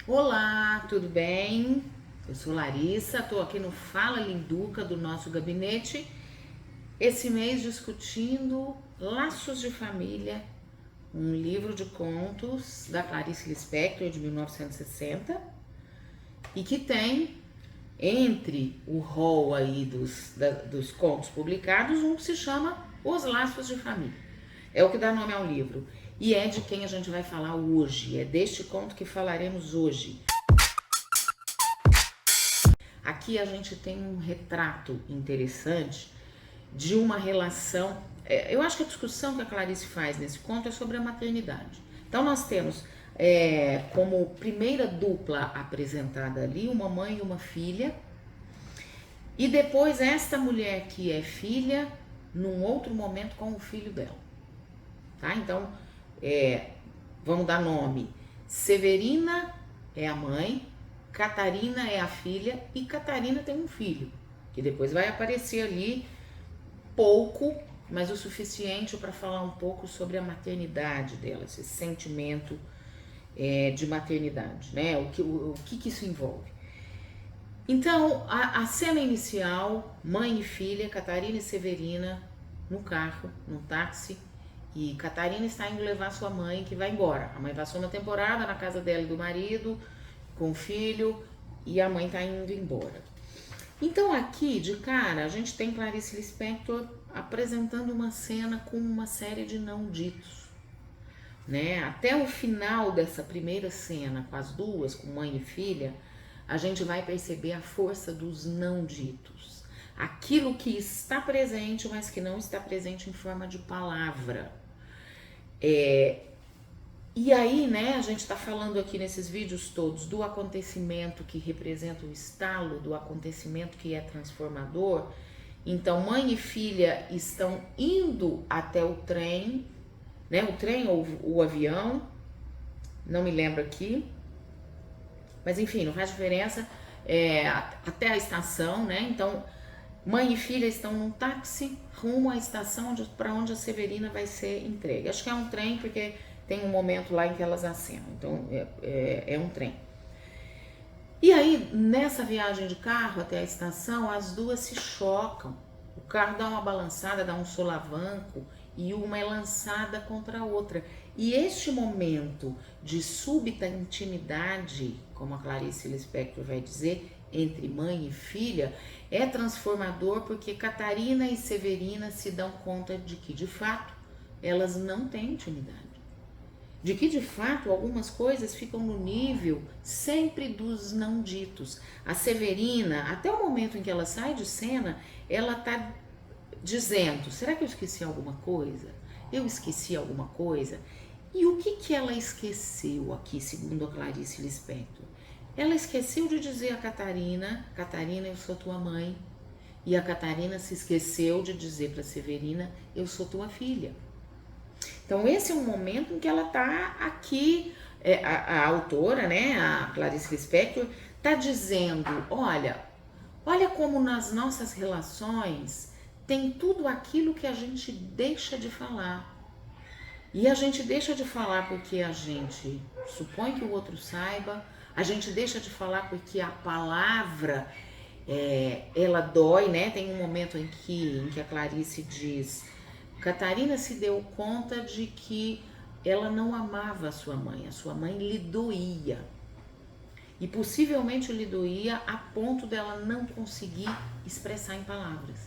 Olá, tudo bem? Eu sou Larissa, estou aqui no Fala Linduca do nosso gabinete, esse mês discutindo Laços de Família, um livro de contos da Clarice Lispector de 1960 e que tem entre o rol aí dos contos publicados um que se chama Os Laços de Família. É o que dá nome ao livro e é de quem a gente vai falar hoje, é deste conto que falaremos hoje. Aqui a gente tem um retrato interessante de uma relação. Eu acho que a discussão que a Clarice faz nesse conto é sobre a maternidade. Então nós temos como primeira dupla apresentada ali uma mãe e uma filha, e depois esta mulher que é filha num outro momento com o filho dela. Tá? Então vamos dar nome. Severina é a mãe, Catarina é a filha e Catarina tem um filho, que depois vai aparecer ali pouco, mas o suficiente para falar um pouco sobre a maternidade dela, esse sentimento de maternidade, né? O que isso envolve. Então, a cena inicial, mãe e filha, Catarina e Severina, no carro, no táxi, e Catarina está indo levar sua mãe, que vai embora. A mãe passou uma temporada na casa dela e do marido, com o filho, e a mãe está indo embora. Então aqui, de cara, a gente tem Clarice Lispector apresentando uma cena com uma série de não ditos, né? Até o final dessa primeira cena, com as duas, com mãe e filha, a gente vai perceber a força dos não ditos. Aquilo que está presente, mas que não está presente em forma de palavra. E aí, né, a gente está falando aqui nesses vídeos todos do acontecimento que representa o estalo, do acontecimento que é transformador. Então, mãe e filha estão indo até o trem, né, o trem ou o avião, não me lembro aqui, mas enfim, não faz diferença, até a estação, né, então mãe e filha estão num táxi rumo à estação para onde a Severina vai ser entregue. Acho que é um trem porque tem um momento lá em que elas acenam, então é um trem. E aí, nessa viagem de carro até a estação, as duas se chocam. O carro dá uma balançada, dá um solavanco e uma é lançada contra a outra. E este momento de súbita intimidade, como a Clarice Lispector vai dizer, entre mãe e filha, é transformador porque Catarina e Severina se dão conta de que, de fato, elas não têm intimidade. De que, de fato, algumas coisas ficam no nível sempre dos não ditos. A Severina, até o momento em que ela sai de cena, ela tá dizendo, será que eu esqueci alguma coisa? Eu esqueci alguma coisa? E o que ela esqueceu aqui, segundo a Clarice Lispector? Ela esqueceu de dizer a Catarina, Catarina, eu sou tua mãe. E a Catarina se esqueceu de dizer para Severina, eu sou tua filha. Então esse é um momento em que ela está aqui, a autora, né, a Clarice Lispector, está dizendo, olha como nas nossas relações tem tudo aquilo que a gente deixa de falar. E a gente deixa de falar porque a gente supõe que o outro saiba, a gente deixa de falar porque a palavra ela dói, né? Tem um momento em que a Clarice diz, Catarina se deu conta de que ela não amava a sua mãe lhe doía. E possivelmente lhe doía a ponto dela não conseguir expressar em palavras,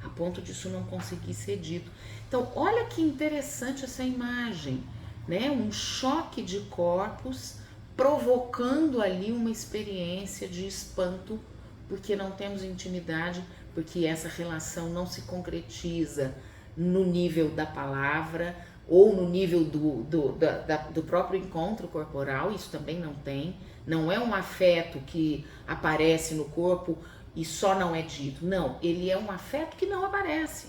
a ponto disso não conseguir ser dito. Então, olha que interessante essa imagem, né? Um choque de corpos provocando ali uma experiência de espanto, porque não temos intimidade, porque essa relação não se concretiza no nível da palavra ou no nível do próprio encontro corporal, isso também não tem. Não é um afeto que aparece no corpo e só não é dito. Não, ele é um afeto que não aparece.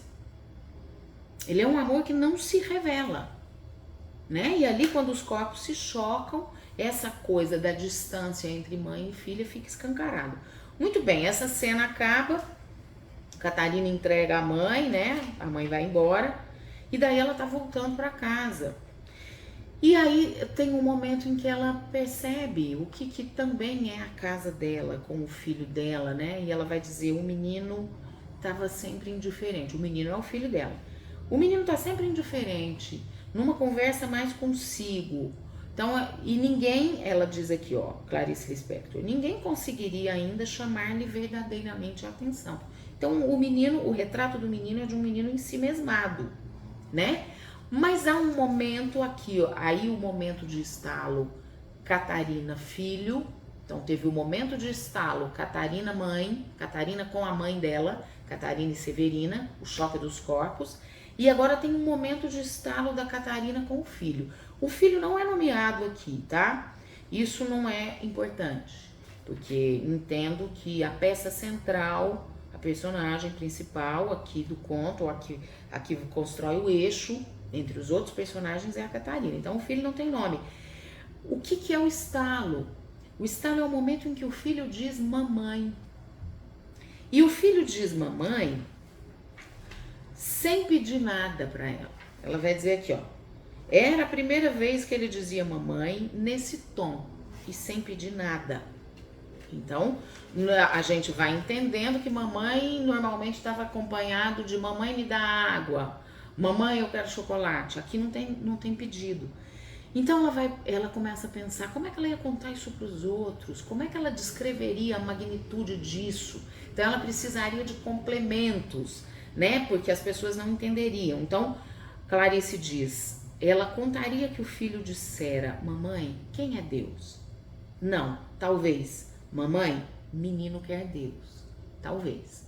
Ele é um amor que não se revela, né? E ali quando os corpos se chocam, essa coisa da distância entre mãe e filha fica escancarado. Muito bem, essa cena acaba, Catarina entrega a mãe, né? A mãe vai embora e daí ela tá voltando para casa. E aí tem um momento em que ela percebe o que também é a casa dela, com o filho dela, né? E ela vai dizer, o menino estava sempre indiferente. O menino é o filho dela. O menino está sempre indiferente, numa conversa mais consigo. Então, e ninguém, ela diz aqui, ó, Clarice Lispector, ninguém conseguiria ainda chamar-lhe verdadeiramente a atenção. Então, o menino, o retrato do menino é de um menino ensimesmado, né? Mas há um momento aqui, ó, aí o momento de estalo, Catarina filho. Então teve o momento de estalo, Catarina mãe, Catarina com a mãe dela, Catarina e Severina, o choque dos corpos. E agora tem um momento de estalo da Catarina com o filho. O filho não é nomeado aqui, tá? Isso não é importante, porque entendo que a peça central, a personagem principal aqui do conto, aqui constrói o eixo entre os outros personagens, é a Catarina. Então o filho não tem nome. O que é o estalo? O estalo é o momento em que o filho diz mamãe. E o filho diz mamãe sem pedir nada para ela. Ela vai dizer aqui, ó. Era a primeira vez que ele dizia mamãe nesse tom e sem pedir nada. Então, a gente vai entendendo que mamãe normalmente estava acompanhado de mamãe me dá água, mamãe eu quero chocolate. Aqui não tem pedido. Então ela começa a pensar como é que ela ia contar isso para os outros, como é que ela descreveria a magnitude disso. Então ela precisaria de complementos, né? Porque as pessoas não entenderiam. Então Clarice diz, ela contaria que o filho dissera, mamãe, quem é Deus? Não, talvez, mamãe, menino quer Deus, talvez.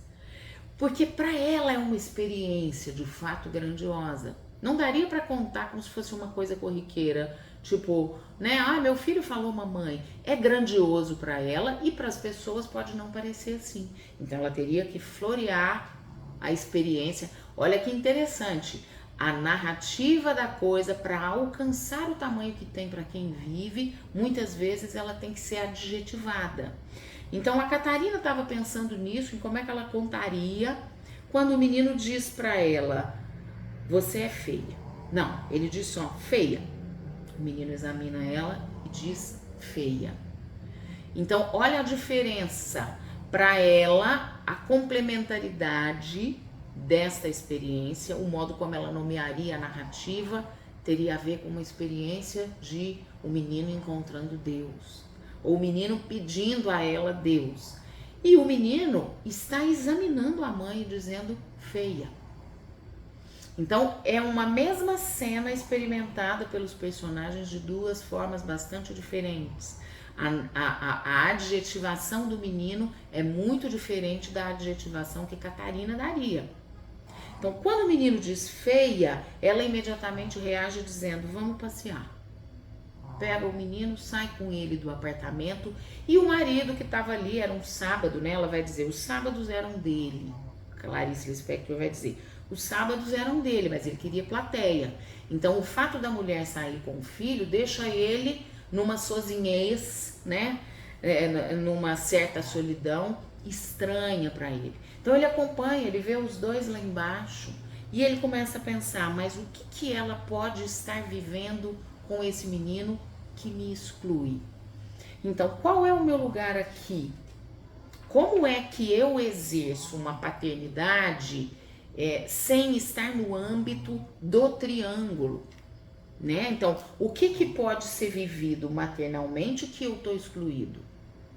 Porque para ela é uma experiência de fato grandiosa. Não daria para contar como se fosse uma coisa corriqueira, tipo, né? Ah, meu filho falou mamãe. É grandioso para ela e para as pessoas pode não parecer assim. Então ela teria que florear a experiência. Olha que interessante. A narrativa da coisa, para alcançar o tamanho que tem para quem vive, muitas vezes ela tem que ser adjetivada. Então a Catarina estava pensando nisso, em como é que ela contaria quando o menino diz para ela, você é feia. Não, ele diz só, feia. O menino examina ela e diz, feia. Então, olha a diferença. Para ela, a complementaridade desta experiência, o modo como ela nomearia a narrativa, teria a ver com uma experiência de o menino encontrando Deus. Ou o menino pedindo a ela Deus. E o menino está examinando a mãe e dizendo, feia. Então, é uma mesma cena experimentada pelos personagens de duas formas bastante diferentes. A adjetivação do menino é muito diferente da adjetivação que Catarina daria. Então, quando o menino diz feia, ela imediatamente reage dizendo, vamos passear. Pega o menino, sai com ele do apartamento e o marido que estava ali, era um sábado, né? Ela vai dizer, os sábados eram dele. Clarice Lispector vai dizer, os sábados eram dele, mas ele queria plateia. Então, o fato da mulher sair com o filho deixa ele numa sozinhez, né? Numa certa solidão estranha para ele. Então, ele acompanha, ele vê os dois lá embaixo e ele começa a pensar, mas o que ela pode estar vivendo com esse menino que me exclui? Então, qual é o meu lugar aqui? Como é que eu exerço uma paternidade sem estar no âmbito do triângulo, né? Então, o que pode ser vivido maternalmente que eu estou excluído?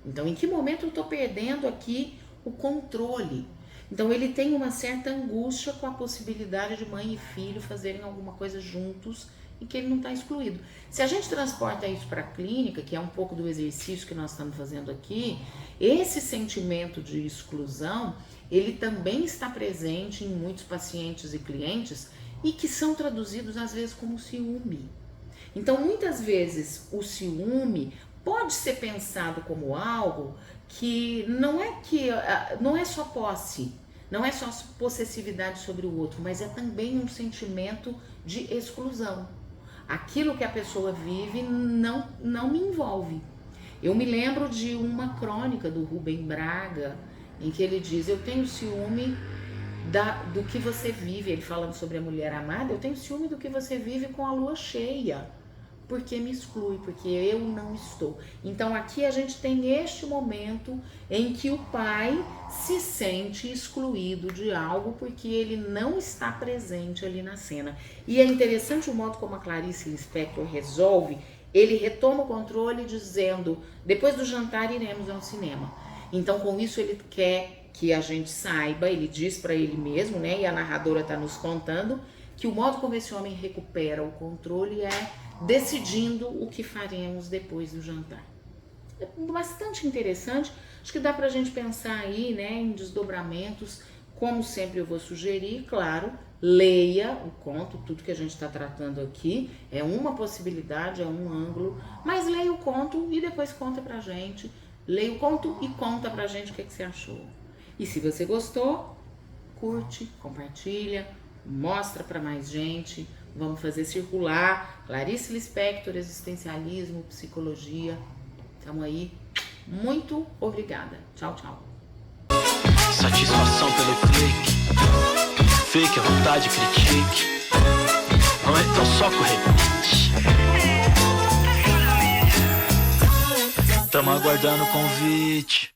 Então, em que momento eu estou perdendo aqui o controle? Então, ele tem uma certa angústia com a possibilidade de mãe e filho fazerem alguma coisa juntos e que ele não está excluído. Se a gente transporta isso para a clínica, que é um pouco do exercício que nós estamos fazendo aqui, esse sentimento de exclusão, ele também está presente em muitos pacientes e clientes e que são traduzidos às vezes como ciúme. Então, muitas vezes, o ciúme pode ser pensado como algo que não é só posse, não é só possessividade sobre o outro, mas é também um sentimento de exclusão. Aquilo que a pessoa vive não me envolve. Eu me lembro de uma crônica do Rubem Braga, em que ele diz, eu tenho ciúme do que você vive, ele falando sobre a mulher amada, eu tenho ciúme do que você vive com a lua cheia, porque me exclui, porque eu não estou. Então aqui a gente tem este momento em que o pai se sente excluído de algo porque ele não está presente ali na cena. E é interessante o modo como a Clarice Lispector resolve. Ele retoma o controle dizendo, depois do jantar iremos ao cinema. Então com isso ele quer que a gente saiba, ele diz para ele mesmo, né, e a narradora está nos contando, que o modo como esse homem recupera o controle é decidindo o que faremos depois do jantar. É bastante interessante, acho que dá pra gente pensar aí, né, em desdobramentos. Como sempre eu vou sugerir, claro, leia o conto, tudo que a gente está tratando aqui é uma possibilidade, é um ângulo, mas leia o conto e depois conta pra gente. Leia o conto e conta pra gente o que você achou. E se você gostou, curte, compartilha, mostra para mais gente. Vamos fazer circular. Clarice Lispector, existencialismo, psicologia. Tamo aí. Muito obrigada. Tchau, tchau. Satisfação pelo clique. Fake, a vontade, critique. Não é tão só corretite. Tamo aguardando o convite.